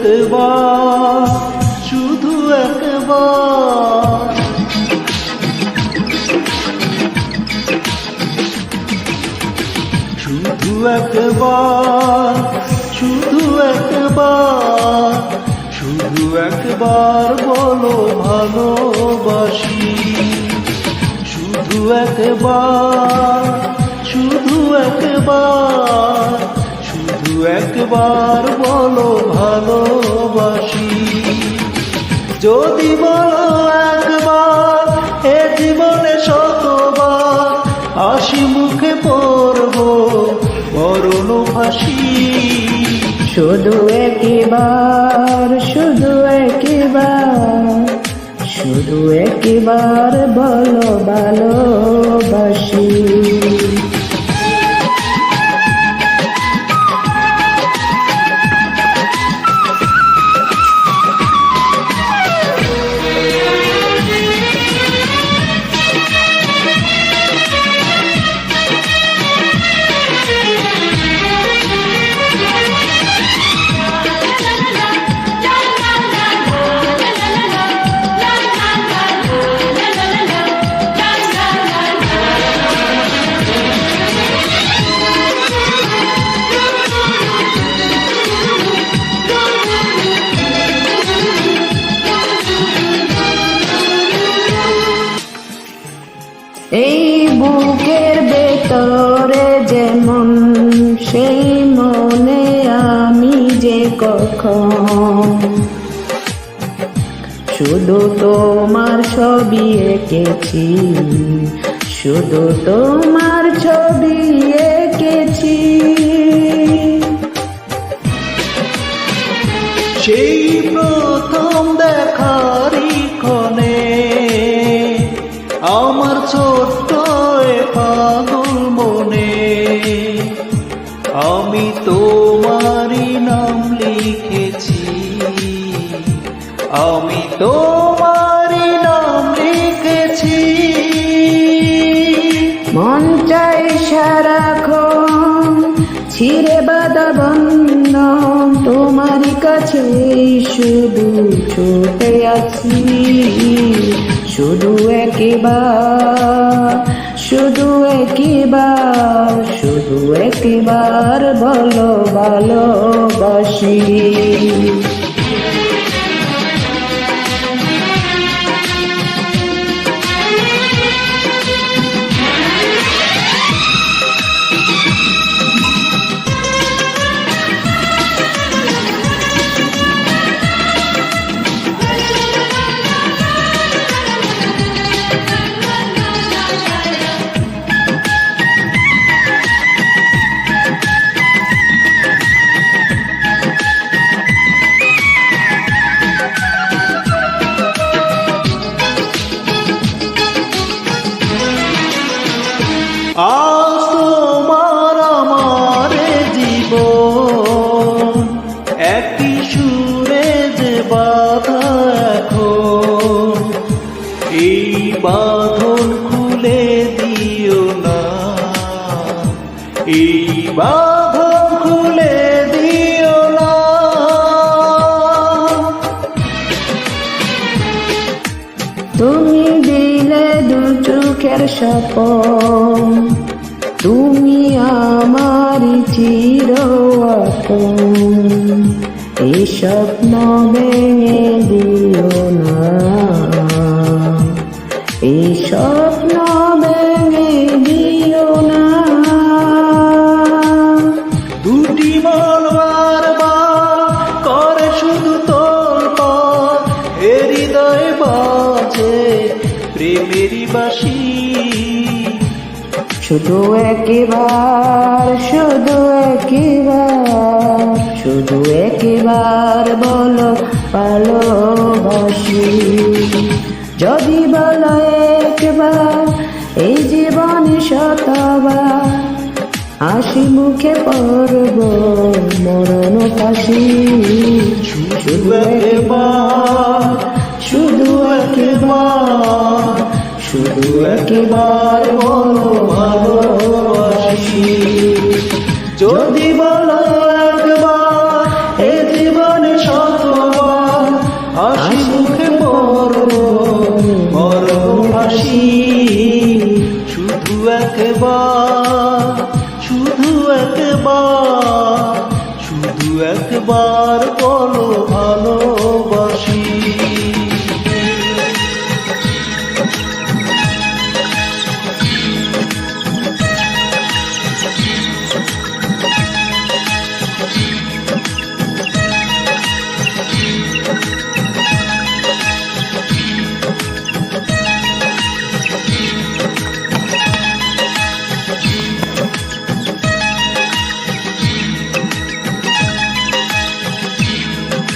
একবার, শুধু একবার, শুধু একবার, শুধু একবার, শুধু একবার বলো ভালোবাসি। শুধু একবার, শুধু একবার, শুধু একবার বলো ভালোবাসি। যদি বলো একবার, এ জীবনে শতবার হাসি মুখে পড়বো মরণ ফাঁসি। শুধু একবার, শুধু একবার, শুধু একবার বলো ভালোবাসি। এই বুকের ভেতরে যেমন, সেই মনে আমি যে কখন শুধু তোমার ছবি এঁকেছি, শুধু তোমার ছবি এঁকেছি। সেই প্রথম দেখারই ক্ষণে আমার ছোট্ট এ পাগল মনে আমি তোমারই নাম লিখেছি, আমি তোমারই নাম লিখেছি। মন চাই সারাক্ষণ ছিঁড়ে বাঁধা বন্ধন, তোমারই কাছে শুধু ছুটে আছি। শুধু একবার, শুধু একবার, শুধু একবার বলো ভালোবাসি। আজ তোমার আমার জীবন একই সুরে যে বাঁধা এখন, এই বাঁধন খুলে দিও না, এই বাঁধন খুলে দিও না। তুমি দিলে দু চোখের স্বপন, তুমি আমার চির আপন, এই স্বপ্ন ভেঙে দিও না, এই স্বপ্ন ভেঙে দিও না। দুটি মন বারবার শুধু একবার, শুধু একবার, শুধু একবার বলো ভালোবাসি। যদি বলো একবার, এই জীবনে শতবার, হাসি মুখে পড়ব মরণ ফাঁসি। শুধু একবার, শুধু একবার, শুধু একবার বলো ভালোবাসি। যদি বলো একবার, এ জীবনে শতবার, হাসি মুখে পড়ব মরণ ফাঁসি। শুধু একবার, শুধু একবার, শুধু একবার বলো ভালোবাসি।